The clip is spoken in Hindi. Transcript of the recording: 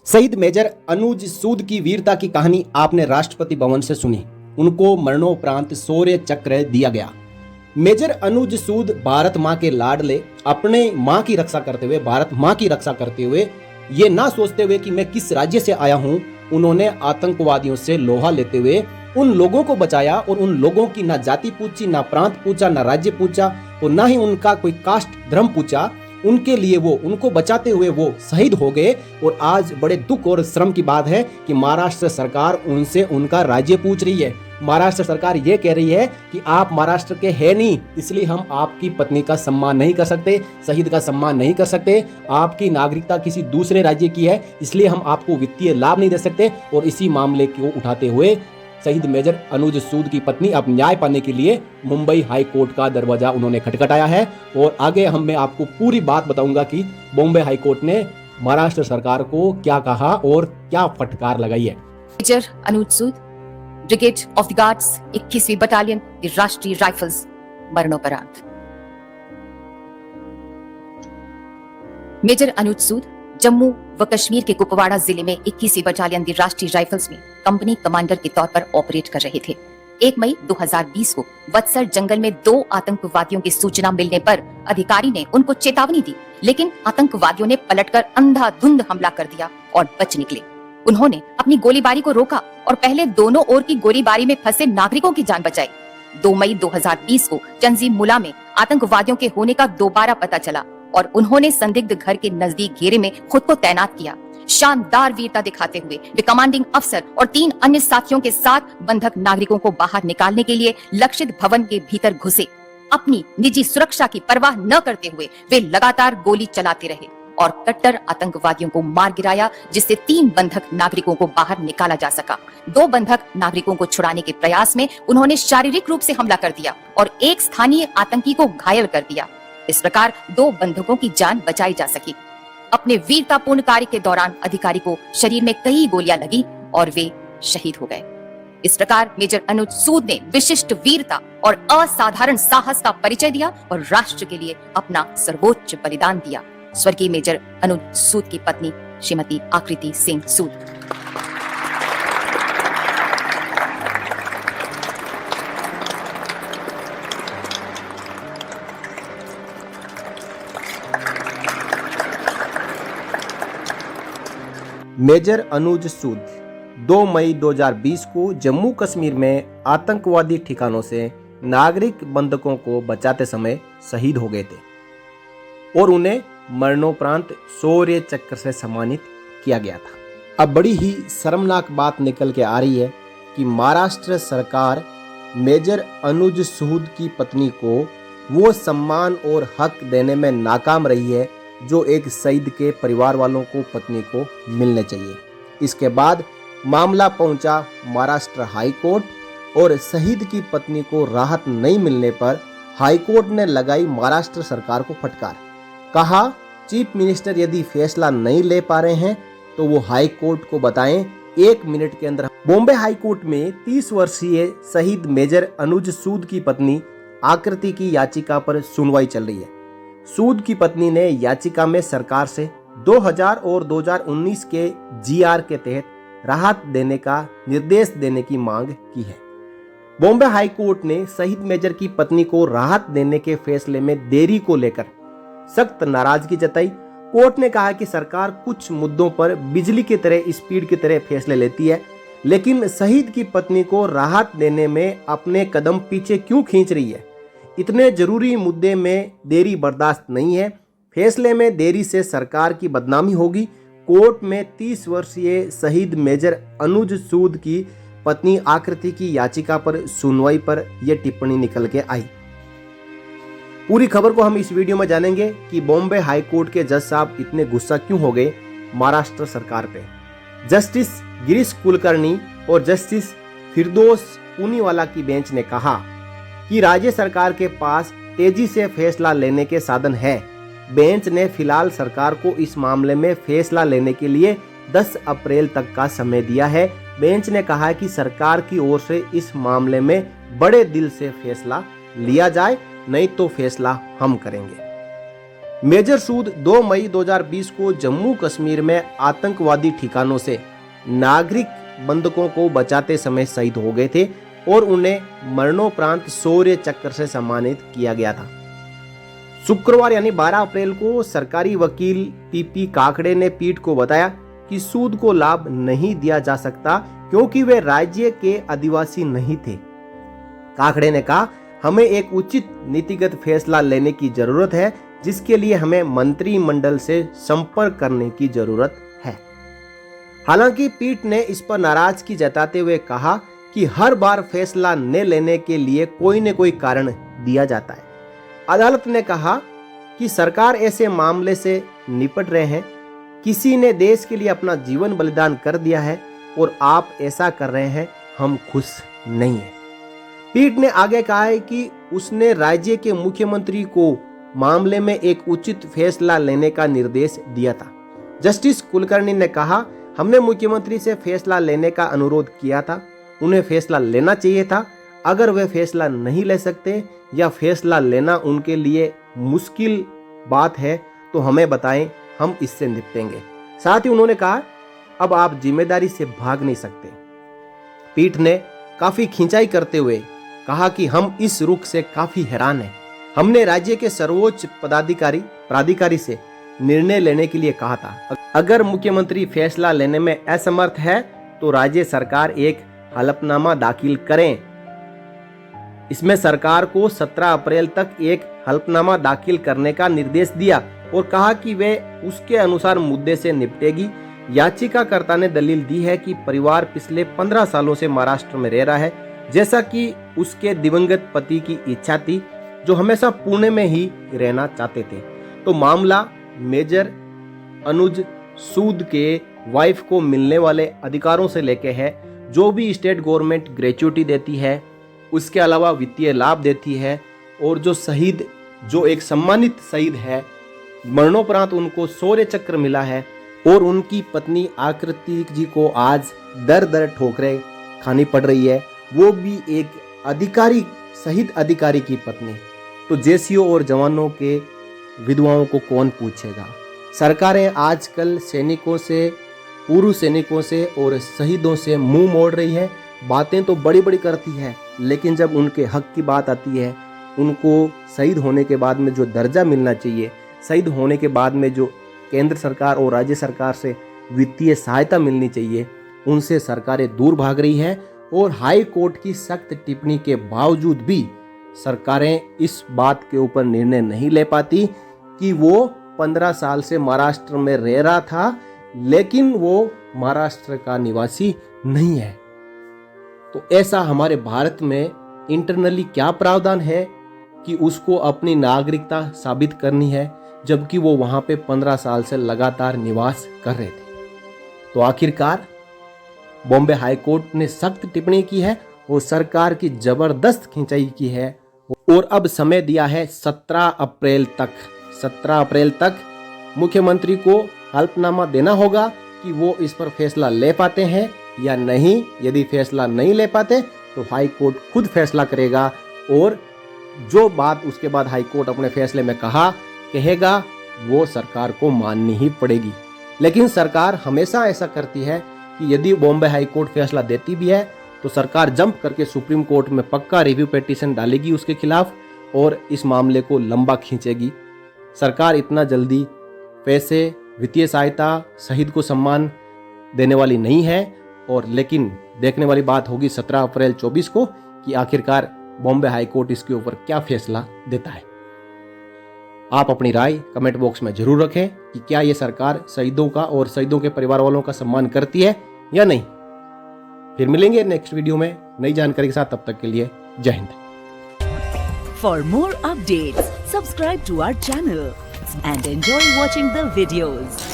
शहीद मेजर अनुज सूद की वीरता की कहानी आपने राष्ट्रपति भवन से सुनी। उनको मरणोपरांत शौर्य चक्र दिया गया। मेजर अनुज सूद भारत माँ के लाडले, अपने माँ की रक्षा करते हुए, भारत माँ की रक्षा करते हुए, ये ना सोचते हुए कि मैं किस राज्य से आया हूँ, उन्होंने आतंकवादियों से लोहा लेते हुए उन लोगों को बचाया और उन लोगों की ना जाति पूछी, ना प्रांत पूछा, ना राज्य पूछा और ना ही उनका कोई कास्ट धर्म पूछा। उनके लिए उनको बचाते हुए वो शहीद हो गए। और आज बड़े दुख और श्रम की बात है कि महाराष्ट्र सरकार उनसे उनका राज्य पूछ रही है। महाराष्ट्र सरकार ये कह रही है कि आप महाराष्ट्र के हैं नहीं, इसलिए हम आपकी पत्नी का सम्मान नहीं कर सकते, शहीद का सम्मान नहीं कर सकते। आपकी नागरिकता किसी दूसरे राज्य की है, इसलिए हम आपको वित्तीय लाभ नहीं दे सकते। और इसी मामले को उठाते हुए शहीद मेजर अनुज सूद की पत्नी अब न्याय पाने के लिए मुंबई हाई कोर्ट का दरवाजा उन्होंने खटखटाया है। और आगे मैं आपको पूरी बात बताऊंगा कि बॉम्बे हाई कोर्ट ने महाराष्ट्र सरकार को क्या कहा और क्या फटकार लगाई है। Major Anuj Sood, brigade of the guards, 21वीं बटालियन, राष्ट्रीय राइफल्स, मरणोपरांत। मेजर अनुज सूद जम्मू व कश्मीर के कुपवाड़ा जिले में 21वीं बटालियन दी राष्ट्रीय राइफल्स में कंपनी कमांडर के तौर पर ऑपरेट कर रहे थे। 1 मई 2020 को वत्सर जंगल में 2 आतंकवादियों की सूचना मिलने पर अधिकारी ने उनको चेतावनी दी, लेकिन आतंकवादियों ने पलटकर अंधाधुंध हमला कर दिया और बच निकले। उन्होंने अपनी गोलीबारी को रोका और पहले दोनों ओर की गोलीबारी में फंसे नागरिकों की जान बचाई। 2 मई 2020 को चंजी मुला में आतंकवादियों के होने का दोबारा पता चला और उन्होंने संदिग्ध घर के नजदीक घेरे में खुद को तैनात किया। शानदार वीरता दिखाते हुए वे कमांडिंग अफसर और 3 अन्य साथियों के साथ बंधक नागरिकों को बाहर निकालने के लिए लक्षित भवन के भीतर घुसे। अपनी निजी सुरक्षा की परवाह न करते हुए वे लगातार गोली चलाते रहे और कट्टर आतंकवादियों को मार गिराया, जिससे 3 बंधक नागरिकों को बाहर निकाला जा सका। 2 बंधक नागरिकों को छुड़ाने के प्रयास में उन्होंने शारीरिक रूप से हमला कर दिया और एक स्थानीय आतंकी को घायल कर दिया। इस प्रकार 2 बंधकों की जान बचाई जा सकी। अपने वीरतापूर्ण कार्य के दौरान अधिकारी को शरीर में कई गोलियां लगी और वे शहीद हो गए। इस प्रकार मेजर अनुज सूद ने विशिष्ट वीरता और असाधारण साहस का परिचय दिया और राष्ट्र के लिए अपना सर्वोच्च बलिदान दिया। स्वर्गीय मेजर अनुज सूद की पत्नी श्रीमती आकृति सिंह सूद। मेजर अनुज सूद 2 मई 2020 को जम्मू कश्मीर में आतंकवादी ठिकानों से नागरिक बंधकों को बचाते समय शहीद हो गए थे और उन्हें मरणोपरांत शौर्य चक्र से सम्मानित किया गया था। अब बड़ी ही शर्मनाक बात निकल के आ रही है कि महाराष्ट्र सरकार मेजर अनुज सूद की पत्नी को वो सम्मान और हक देने में नाकाम रही है जो एक शहीद के परिवार वालों को, पत्नी को मिलने चाहिए। इसके बाद मामला पहुंचा महाराष्ट्र हाई कोर्ट और शहीद की पत्नी को राहत नहीं मिलने पर हाई कोर्ट ने लगाई महाराष्ट्र सरकार को फटकार। कहा, चीफ मिनिस्टर यदि फैसला नहीं ले पा रहे हैं तो वो हाई कोर्ट को बताएं, 1 मिनट के अंदर। बॉम्बे हाई कोर्ट में 30 वर्षीय शहीद मेजर अनुज सूद की पत्नी आकृति की याचिका पर सुनवाई चल रही है। सूद की पत्नी ने याचिका में सरकार से 2000 और 2019 के जीआर के तहत राहत देने का निर्देश देने की मांग की है। बॉम्बे हाई कोर्ट ने शहीद मेजर की पत्नी को राहत देने के फैसले में देरी को लेकर सख्त नाराजगी जताई। कोर्ट ने कहा कि सरकार कुछ मुद्दों पर बिजली की तरह, स्पीड की तरह फैसले लेती है, लेकिन शहीद की पत्नी को राहत देने में अपने कदम पीछे क्यों खींच रही है। इतने जरूरी मुद्दे में देरी बर्दाश्त नहीं है। फैसले में देरी से सरकार की बदनामी होगी। कोर्ट में 30 वर्षीय शहीद मेजर अनुज सूद की पत्नी आकृति की याचिका पर सुनवाई पर यह टिप्पणी निकल के आई। पूरी खबर को हम इस वीडियो में जानेंगे कि बॉम्बे हाई कोर्ट के जज साहब इतने गुस्सा क्यों हो गए महाराष्ट्र सरकार पे। जस्टिस गिरीश कुलकर्णी और जस्टिस फिरदौस पूनीवाला की बेंच ने कहा कि राज्य सरकार के पास तेजी से फैसला लेने के साधन है। बेंच ने फिलहाल सरकार को इस मामले में फैसला लेने के लिए 10 अप्रैल तक का समय दिया है। बेंच ने कहा कि सरकार की ओर से इस मामले में बड़े दिल से फैसला लिया जाए, नहीं तो फैसला हम करेंगे। मेजर सूद 2 मई 2020 को जम्मू कश्मीर में आतंकवादी ठिकानों से नागरिक बंधकों को बचाते समय शहीद हो गए थे और उन्हें मरणोपरांत शौर्य चक्र से सम्मानित किया गया था। शुक्रवार यानी 12 अप्रैल को सरकारी वकील पीपी काकड़े ने पीठ को बताया कि सूद को लाभ नहीं दिया जा सकता क्योंकि वे राज्य के आदिवासी नहीं थे। काकड़े ने कहा, हमें एक उचित नीतिगत फैसला लेने की जरूरत है जिसके लिए हमें मंत्रिमंडल से संपर्क करने की जरूरत है। हालांकि पीठ ने इस पर नाराजगी जताते हुए कहा कि हर बार फैसला न लेने के लिए कोई न कोई कारण दिया जाता है। अदालत ने कहा कि सरकार ऐसे मामले से निपट रहे हैं, किसी ने देश के लिए अपना जीवन बलिदान कर दिया है और आप ऐसा कर रहे हैं, हम खुश नहीं हैं। पीठ ने आगे कहा है कि उसने राज्य के मुख्यमंत्री को मामले में एक उचित फैसला लेने का निर्देश दिया था। जस्टिस कुलकर्णी ने कहा, हमने मुख्यमंत्री से फैसला लेने का अनुरोध किया था, उन्हें फैसला लेना चाहिए था। अगर वे फैसला नहीं ले सकते या फैसला लेना उनके लिए मुश्किल बात है तो हमें बताएं, हम इससे निपटेंगे। साथ ही उन्होंने कहा, अब आप जिम्मेदारी से भाग नहीं सकते। पीठ ने काफी खिंचाई करते हुए कहा कि हम इस रुख से काफी हैरान हैं। हमने राज्य के सर्वोच्च प्राधिकारी से निर्णय लेने के लिए कहा था। अगर मुख्यमंत्री फैसला लेने में असमर्थ है तो राज्य सरकार एक हलफनामा दाखिल करें। इसमें सरकार को 17 अप्रैल तक एक हलफनामा दाखिल करने का निर्देश दिया और कहा कि वे उसके अनुसार मुद्दे से निपटेगी। याचिकाकर्ता ने दलील दी है कि परिवार पिछले 15 सालों से महाराष्ट्र में रह रहा है, जैसा कि उसके दिवंगत पति की इच्छा थी, जो हमेशा पुणे में ही रहना चाहते थे। तो मामला मेजर अनुज सूद के वाइफ को मिलने वाले अधिकारों से लेके है, जो भी स्टेट गवर्नमेंट ग्रेच्युटी देती है, उसके अलावा वित्तीय लाभ देती है, और जो शहीद, जो एक सम्मानित शहीद है, मरणोपरांत उनको शौर्य चक्र मिला है, और उनकी पत्नी आकृति जी को आज दर दर ठोकरें खानी पड़ रही है, वो भी एक अधिकारी, शहीद अधिकारी की पत्नी। तो जेसीओ और जवानों के विधवाओं को कौन पूछेगा। सरकारें आजकल सैनिकों से, पूर्व सैनिकों से और शहीदों से मुंह मोड़ रही है। बातें तो बड़ी बड़ी करती है, लेकिन जब उनके हक की बात आती है, उनको शहीद होने के बाद में जो दर्जा मिलना चाहिए, शहीद होने के बाद में जो केंद्र सरकार और राज्य सरकार से वित्तीय सहायता मिलनी चाहिए, उनसे सरकारें दूर भाग रही है। और हाई कोर्ट की सख्त टिप्पणी के बावजूद भी सरकारें इस बात के ऊपर निर्णय नहीं ले पाती कि वो 15 साल से महाराष्ट्र में रह रहा था, लेकिन वो महाराष्ट्र का निवासी नहीं है। तो ऐसा हमारे भारत में इंटरनली क्या प्रावधान है कि उसको अपनी नागरिकता साबित करनी है, जबकि वो वहां पे 15 साल से लगातार निवास कर रहे थे। तो आखिरकार बॉम्बे हाई कोर्ट ने सख्त टिप्पणी की है और सरकार की जबरदस्त खिंचाई की है, और अब समय दिया है 17 अप्रैल तक। 17 अप्रैल तक मुख्यमंत्री को हल्फनामा देना होगा कि वो इस पर फैसला ले पाते हैं या नहीं। यदि फैसला नहीं ले पाते तो हाई कोर्ट खुद फैसला करेगा, और जो बात उसके बाद हाई कोर्ट अपने फैसले में कहेगा वो सरकार को माननी ही पड़ेगी। लेकिन सरकार हमेशा ऐसा करती है कि यदि बॉम्बे हाई कोर्ट फैसला देती भी है तो सरकार जंप करके सुप्रीम कोर्ट में पक्का रिव्यू पिटीशन डालेगी उसके खिलाफ और इस मामले को लंबा खींचेगी। सरकार इतना जल्दी पैसे, वित्तीय सहायता, शहीद को सम्मान देने वाली नहीं है। और लेकिन देखने वाली बात होगी 17 अप्रैल 24 को कि आखिरकार बॉम्बे हाई कोर्ट इसके ऊपर क्या फैसला देता है। आप अपनी राय कमेंट बॉक्स में जरूर रखें कि क्या ये सरकार शहीदों का और शहीदों के परिवार वालों का सम्मान करती है या नहीं। फिर मिलेंगे नेक्स्ट वीडियो में नई जानकारी के साथ। तब तक के लिए जय Hind. For more updates, subscribe to our channel and enjoy watching the videos.